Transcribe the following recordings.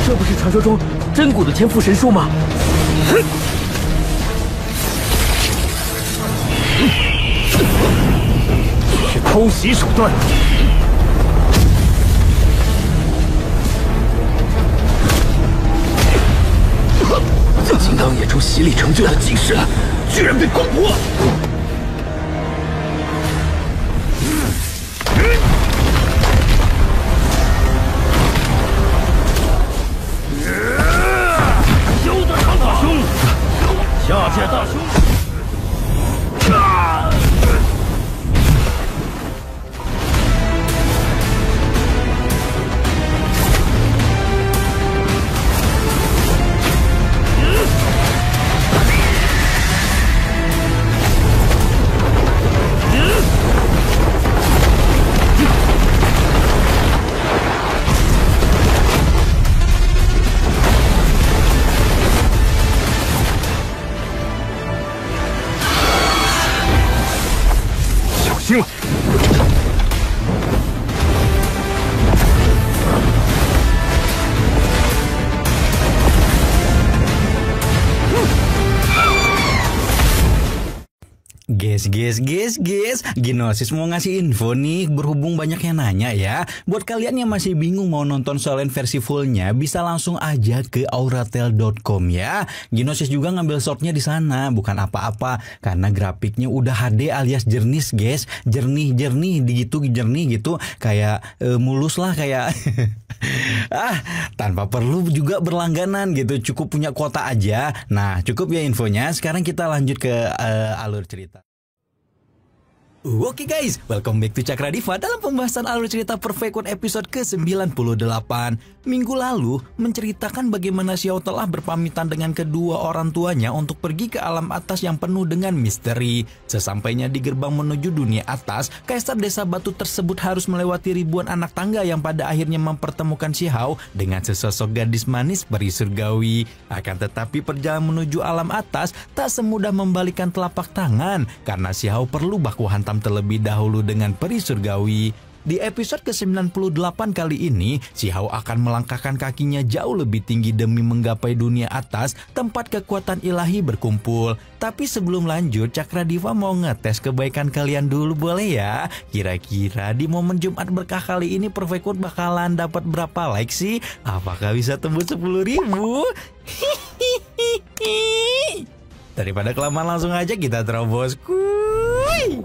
这不是传说中真古的天赋神术吗？只是偷袭手段。金刚野猪洗礼成就的金身，居然被攻破！ 下界大凶！小心了！ Guys, Gnosis mau ngasih info nih, berhubung banyak yang nanya ya. Buat kalian yang masih bingung mau nonton Solen versi fullnya, bisa langsung aja ke auratel.com ya. Gnosis juga ngambil shortnya di sana, bukan apa-apa, karena grafiknya udah HD alias jernih guys, jernih gitu, kayak mulus lah kayak. Tanpa perlu juga berlangganan gitu, cukup punya kuota aja. Nah, cukup ya infonya. Sekarang kita lanjut ke alur cerita. Oke guys, welcome back to Cakra Diva dalam pembahasan alur cerita Perfect World episode ke-98. Minggu lalu menceritakan bagaimana Xiao telah berpamitan dengan kedua orang tuanya untuk pergi ke alam atas yang penuh dengan misteri. Sesampainya di gerbang menuju dunia atas, Kaisar Desa Batu tersebut harus melewati ribuan anak tangga yang pada akhirnya mempertemukan Xiao dengan sesosok gadis manis peri surgawi. Akan tetapi perjalanan menuju alam atas tak semudah membalikan telapak tangan karena Xiao perlu baku hantam terlebih dahulu dengan peri surgawi. Di episode ke-98 kali ini, Xiao akan melangkahkan kakinya jauh lebih tinggi demi menggapai dunia atas, tempat kekuatan ilahi berkumpul. Tapi sebelum lanjut, Cakra Diva mau ngetes kebaikan kalian dulu boleh ya? Kira-kira di momen Jumat berkah kali ini Perfect World bakalan dapat berapa like sih? Apakah bisa tembus 10.000? Daripada kelamaan langsung aja kita terobos. Kuy!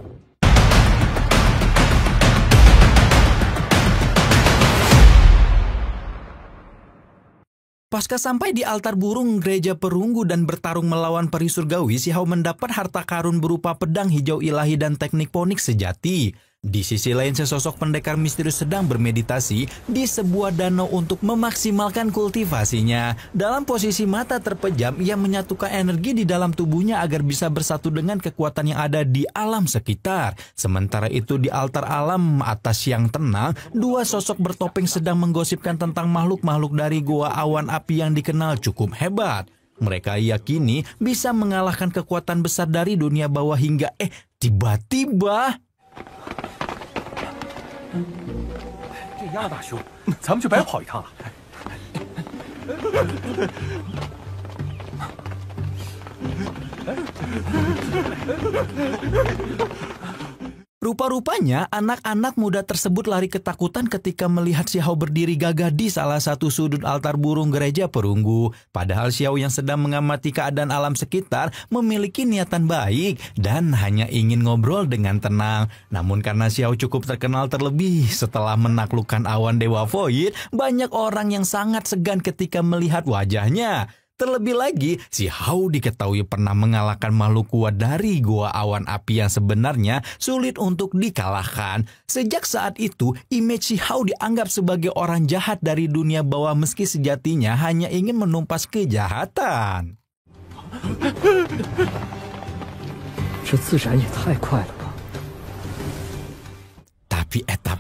Pasca sampai di altar burung gereja perunggu dan bertarung melawan peri surgawi, Xiao mendapat harta karun berupa pedang hijau ilahi dan teknik ponik sejati. Di sisi lain, sesosok pendekar misterius sedang bermeditasi di sebuah danau untuk memaksimalkan kultivasinya. Dalam posisi mata terpejam, ia menyatukan energi di dalam tubuhnya agar bisa bersatu dengan kekuatan yang ada di alam sekitar. Sementara itu di altar alam atas yang tenang, dua sosok bertopeng sedang menggosipkan tentang makhluk-makhluk dari gua awan api yang dikenal cukup hebat. Mereka yakini bisa mengalahkan kekuatan besar dari dunia bawah hingga tiba-tiba... 这鸭大兄，咱们就白跑一趟了。 Rupa-rupanya anak-anak muda tersebut lari ketakutan ketika melihat Xiao berdiri gagah di salah satu sudut altar burung gereja perunggu. Padahal Xiao yang sedang mengamati keadaan alam sekitar memiliki niatan baik dan hanya ingin ngobrol dengan tenang. Namun karena Xiao cukup terkenal terlebih setelah menaklukkan awan Dewa Void, banyak orang yang sangat segan ketika melihat wajahnya. Terlebih lagi, Xiao diketahui pernah mengalahkan makhluk kuat dari gua awan api yang sebenarnya sulit untuk dikalahkan. Sejak saat itu, image Xiao dianggap sebagai orang jahat dari dunia bawah meski sejatinya hanya ingin menumpas kejahatan. 这自燃也太快了吧！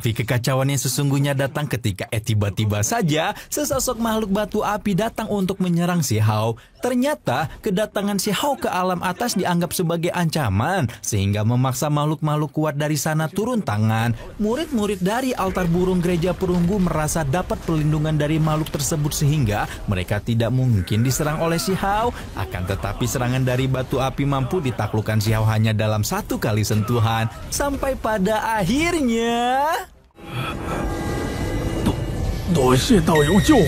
Tapi kekacauan yang sesungguhnya datang ketika tiba-tiba saja sesosok makhluk batu api datang untuk menyerang Xiao. Ternyata kedatangan si Hao ke alam atas dianggap sebagai ancaman sehingga memaksa makhluk-makhluk kuat dari sana turun tangan. Murid-murid dari altar burung gereja perunggu merasa dapat perlindungan dari makhluk tersebut sehingga mereka tidak mungkin diserang oleh si Hao. Akan tetapi serangan dari batu api mampu ditaklukkan si Hao hanya dalam 1 kali sentuhan. Sampai pada akhirnya... 多谢道友救护。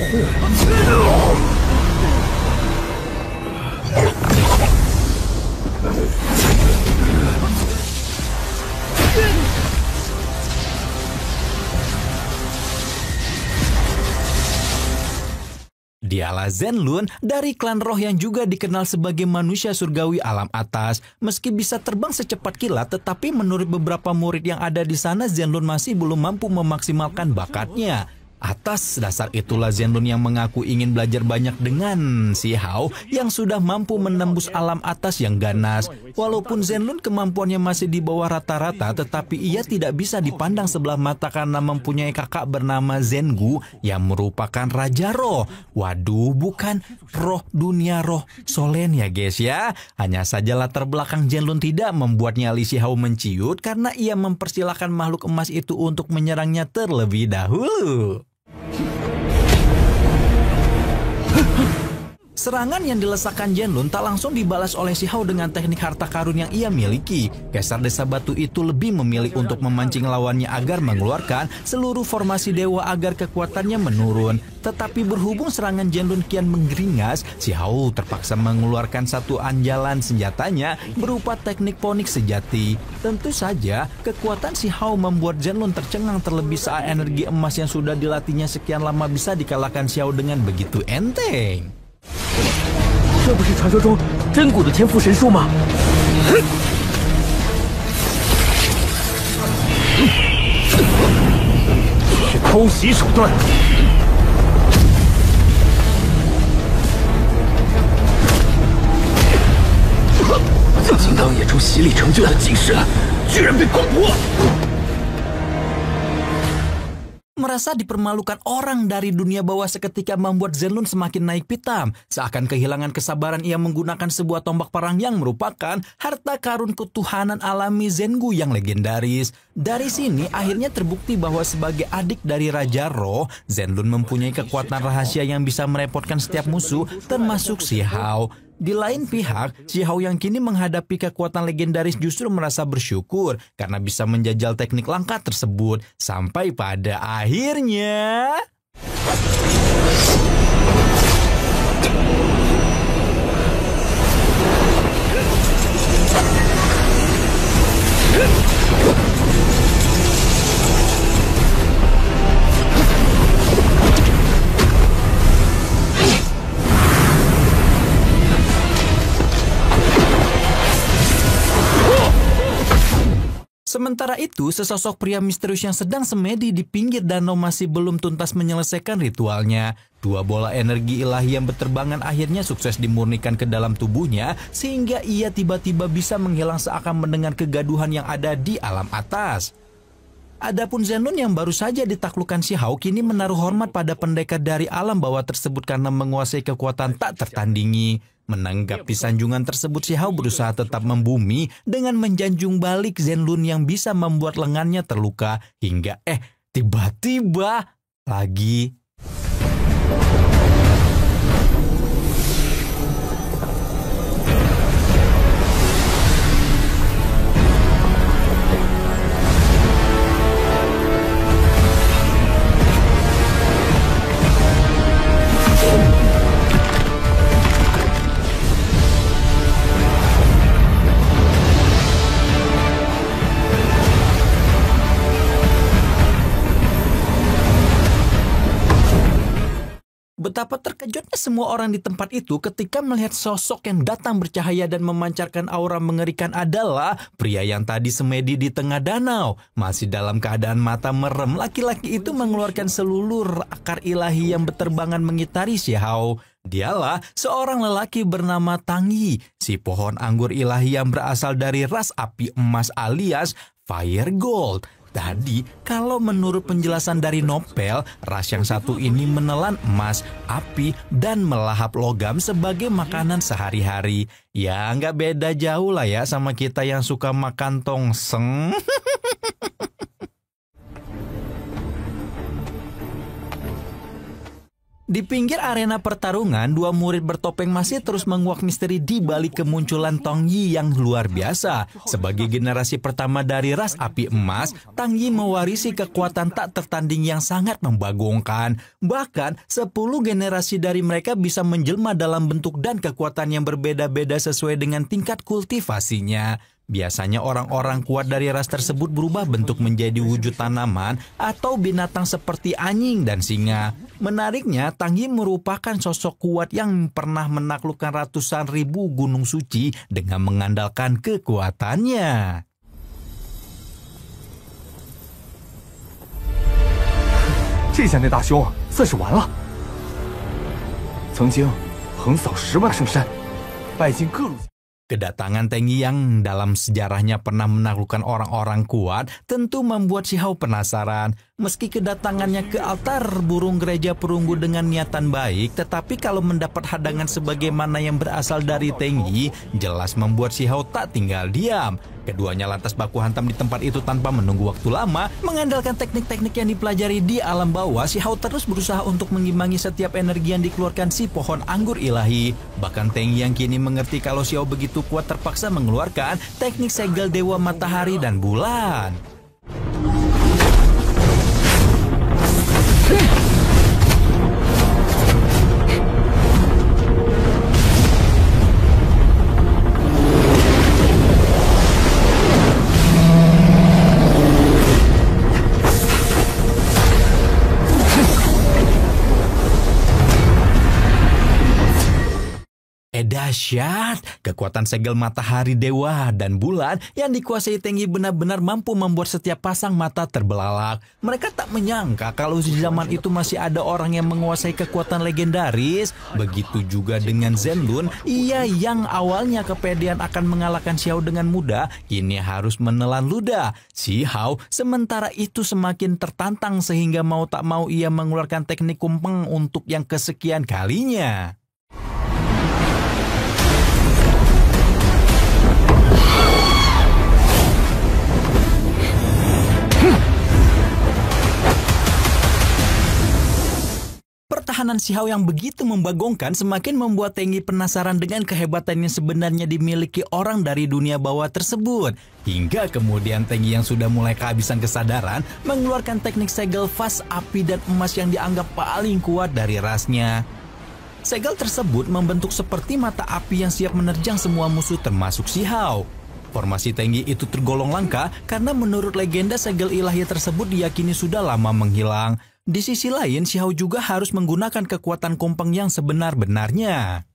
Dialah Zenlun dari klan roh yang juga dikenal sebagai manusia surgawi alam atas. Meski bisa terbang secepat kilat, tetapi menurut beberapa murid yang ada di sana, Zenlun masih belum mampu memaksimalkan bakatnya. Atas dasar itulah Zenlun yang mengaku ingin belajar banyak dengan si Hao yang sudah mampu menembus alam atas yang ganas. Walaupun Zenlun kemampuannya masih di bawah rata-rata, tetapi ia tidak bisa dipandang sebelah mata karena mempunyai kakak bernama Zengu yang merupakan Raja Roh. Waduh, bukan roh dunia roh Solen ya guys ya. Hanya saja latar belakang Zenlun tidak membuat nyali si Hao menciut karena ia mempersilahkan makhluk emas itu untuk menyerangnya terlebih dahulu. Serangan yang dilesakkan Zenlun tak langsung dibalas oleh si Hao dengan teknik harta karun yang ia miliki. Kaisar Desa Batu itu lebih memilih untuk memancing lawannya agar mengeluarkan seluruh formasi dewa agar kekuatannya menurun. Tetapi berhubung serangan Zenlun kian menggeringas, si Hao terpaksa mengeluarkan satu andalan senjatanya berupa teknik ponik sejati. Tentu saja, kekuatan si Hao membuat Zenlun tercengang terlebih saat energi emas yang sudah dilatihnya sekian lama bisa dikalahkan si Hao dengan begitu enteng. 这不是传说中真古的天赋神术吗？是偷袭手段。金刚野猪洗礼成就的金石，居然被攻破！ Merasa dipermalukan orang dari dunia bawah seketika membuat Zenlun semakin naik pitam. Seakan kehilangan kesabaran, ia menggunakan sebuah tombak perang yang merupakan harta karun ketuhanan alami Zengu yang legendaris. Dari sini akhirnya terbukti bahwa sebagai adik dari Raja Roh, Zenlun mempunyai kekuatan rahasia yang bisa merepotkan setiap musuh termasuk si Hao. Di lain pihak, si Hao yang kini menghadapi kekuatan legendaris justru merasa bersyukur karena bisa menjajal teknik langka tersebut. Sampai pada akhirnya... Sementara itu, sesosok pria misterius yang sedang semedi di pinggir danau masih belum tuntas menyelesaikan ritualnya. 2 bola energi ilahi yang berterbangan akhirnya sukses dimurnikan ke dalam tubuhnya, sehingga ia tiba-tiba bisa menghilang seakan mendengar kegaduhan yang ada di alam atas. Adapun Zenlun yang baru saja ditaklukkan si Hao kini menaruh hormat pada pendekar dari alam bawah tersebut karena menguasai kekuatan tak tertandingi. Menanggapi sanjungan tersebut, si Hao berusaha tetap membumi dengan menjanjung balik Zenlun yang bisa membuat lengannya terluka hingga tiba-tiba lagi. Betapa terkejutnya semua orang di tempat itu ketika melihat sosok yang datang bercahaya dan memancarkan aura mengerikan adalah pria yang tadi semedi di tengah danau. Masih dalam keadaan mata merem, laki-laki itu mengeluarkan seluruh akar ilahi yang berterbangan mengitari si Hao. Dialah seorang lelaki bernama Tangyi, si pohon anggur ilahi yang berasal dari ras api emas alias Fire Gold. Tadi, kalau menurut penjelasan dari Nopel, ras yang satu ini menelan emas, api, dan melahap logam sebagai makanan sehari-hari. Ya, nggak beda jauh lah ya sama kita yang suka makan tongseng. Di pinggir arena pertarungan, dua murid bertopeng masih terus menguak misteri di balik kemunculan Tong Yi yang luar biasa. Sebagai generasi pertama dari ras api emas, Tang Yi mewarisi kekuatan tak tertanding yang sangat membagongkan. Bahkan, 10 generasi dari mereka bisa menjelma dalam bentuk dan kekuatan yang berbeda-beda sesuai dengan tingkat kultivasinya. Biasanya orang-orang kuat dari ras tersebut berubah bentuk menjadi wujud tanaman atau binatang seperti anjing dan singa. Menariknya, Tang Yi merupakan sosok kuat yang pernah menaklukkan ratusan ribu gunung suci dengan mengandalkan kekuatannya. 这下那大凶算是完了。曾经横扫10万圣山，拜尽各路。 Kedatangan Tang Yi yang dalam sejarahnya pernah menaklukkan orang-orang kuat tentu membuat Xiao penasaran. Meski kedatangannya ke altar burung gereja perunggu dengan niatan baik, tetapi kalau mendapat hadangan sebagaimana yang berasal dari Tang Yi, jelas membuat Xiao tak tinggal diam. Keduanya lantas baku hantam di tempat itu tanpa menunggu waktu lama. Mengandalkan teknik-teknik yang dipelajari di alam bawah, Xiao terus berusaha untuk mengimbangi setiap energi yang dikeluarkan si pohon anggur ilahi. Bahkan Tang Yi yang kini mengerti kalau Xiao begitu kuat terpaksa mengeluarkan teknik segel dewa matahari dan bulan. Dahsyat, kekuatan segel matahari dewa dan bulan yang dikuasai Tang Yi benar-benar mampu membuat setiap pasang mata terbelalak. Mereka tak menyangka kalau di zaman itu masih ada orang yang menguasai kekuatan legendaris. Begitu juga dengan Zenlun, ia yang awalnya kepedean akan mengalahkan Xiao dengan mudah, kini harus menelan ludah. Xiao sementara itu semakin tertantang sehingga mau tak mau ia mengeluarkan teknik kumpeng untuk yang kesekian kalinya. Pertahanan Xiao yang begitu membagongkan semakin membuat Tang Yi penasaran dengan kehebatan yang sebenarnya dimiliki orang dari dunia bawah tersebut. Hingga kemudian Tang Yi yang sudah mulai kehabisan kesadaran mengeluarkan teknik segel vas api dan emas yang dianggap paling kuat dari rasnya. Segel tersebut membentuk seperti mata api yang siap menerjang semua musuh termasuk Xiao. Formasi Tang Yi itu tergolong langka karena menurut legenda segel ilahi tersebut diyakini sudah lama menghilang. Di sisi lain, Xiao juga harus menggunakan kekuatan kumpeng yang sebenar-benarnya.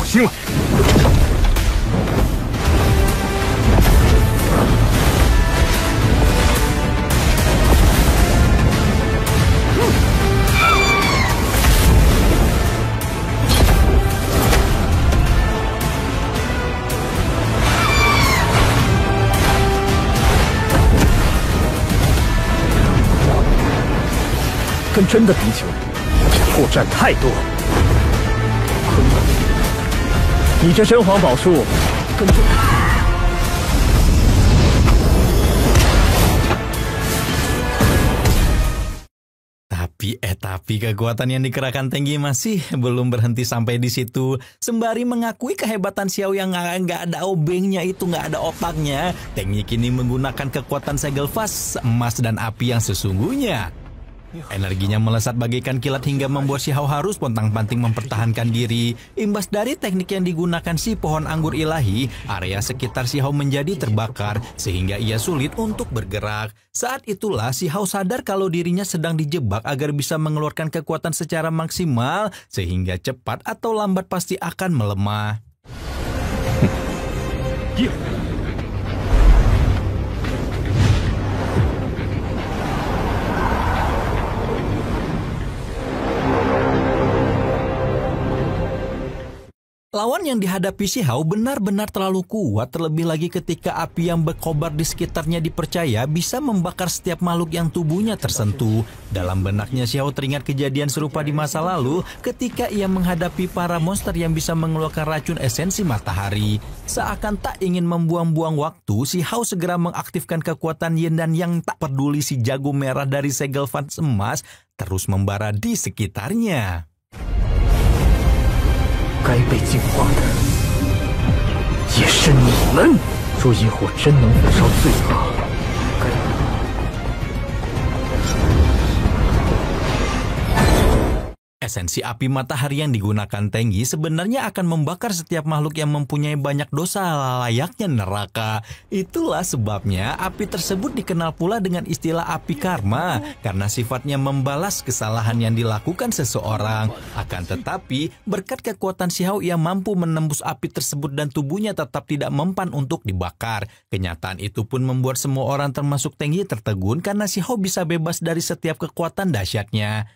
Xiao 跟真的敌情，破绽太多。你这真皇宝术，跟真。 Tapi kekuatan yang dikerahkan Tang Yi masih belum berhenti sampai di situ. Sembari mengakui kehebatan Xiao yang nggak ada obengnya itu, nggak ada otaknya, Tang Yi kini menggunakan kekuatan segel vas, emas dan api yang sesungguhnya. Energinya melesat bagaikan kilat hingga membuat Xiao harus pontang-panting mempertahankan diri. Imbas dari teknik yang digunakan si pohon anggur ilahi, area sekitar Xiao menjadi terbakar sehingga ia sulit untuk bergerak. Saat itulah Xiao sadar kalau dirinya sedang dijebak agar bisa mengeluarkan kekuatan secara maksimal sehingga cepat atau lambat pasti akan melemah. Lawan yang dihadapi si Hao benar-benar terlalu kuat, terlebih lagi ketika api yang berkobar di sekitarnya dipercaya bisa membakar setiap makhluk yang tubuhnya tersentuh. Dalam benaknya si Hao teringat kejadian serupa di masa lalu ketika ia menghadapi para monster yang bisa mengeluarkan racun esensi matahari. Seakan tak ingin membuang-buang waktu, si Hao segera mengaktifkan kekuatan Yin dan Yang. Tak peduli si jago merah dari segel fans emas terus membara di sekitarnya. 该被净化的也是你们。若阴火真能焚烧罪恶，该。 Esensi api matahari yang digunakan Tenggi sebenarnya akan membakar setiap makhluk yang mempunyai banyak dosa layaknya neraka. Itulah sebabnya api tersebut dikenal pula dengan istilah api karma, karena sifatnya membalas kesalahan yang dilakukan seseorang. Akan tetapi, berkat kekuatan si Hao ia mampu menembus api tersebut dan tubuhnya tetap tidak mempan untuk dibakar. Kenyataan itu pun membuat semua orang termasuk Tenggi tertegun karena si Hao bisa bebas dari setiap kekuatan dahsyatnya.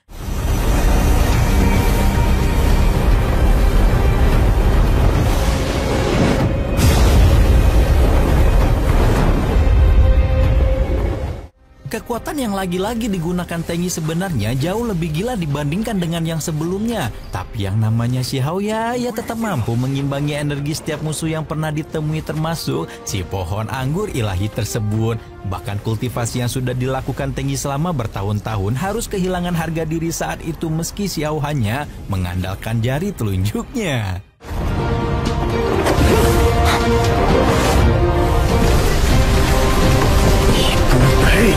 Kekuatan yang lagi-lagi digunakan Tenggi sebenarnya jauh lebih gila dibandingkan dengan yang sebelumnya. Tapi yang namanya si Hao ia tetap mampu mengimbangi energi setiap musuh yang pernah ditemui, termasuk si pohon anggur ilahi tersebut. Bahkan kultivasi yang sudah dilakukan Tenggi selama bertahun-tahun harus kehilangan harga diri saat itu meski si Hao hanya mengandalkan jari telunjuknya. Hey!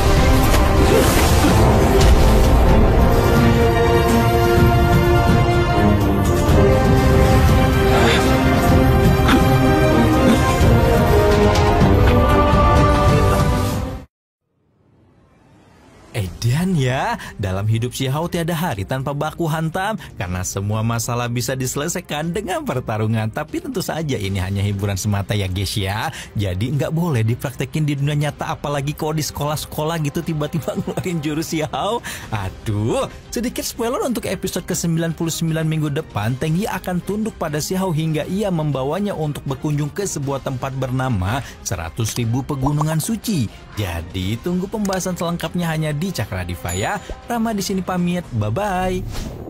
Dan ya, dalam hidup si Hao tiada hari tanpa baku hantam karena semua masalah bisa diselesaikan dengan pertarungan. Tapi tentu saja ini hanya hiburan semata ya guys ya. Jadi nggak boleh dipraktekin di dunia nyata, apalagi kalau di sekolah-sekolah gitu tiba-tiba ngeluarin jurus si Hao. Aduh, sedikit spoiler untuk episode ke-99 minggu depan, Tenggi akan tunduk pada si Hao hingga ia membawanya untuk berkunjung ke sebuah tempat bernama 100.000 Pegunungan Suci. Jadi tunggu pembahasan selengkapnya hanya di Cakra Diva ya. Rama di sini pamit, bye bye.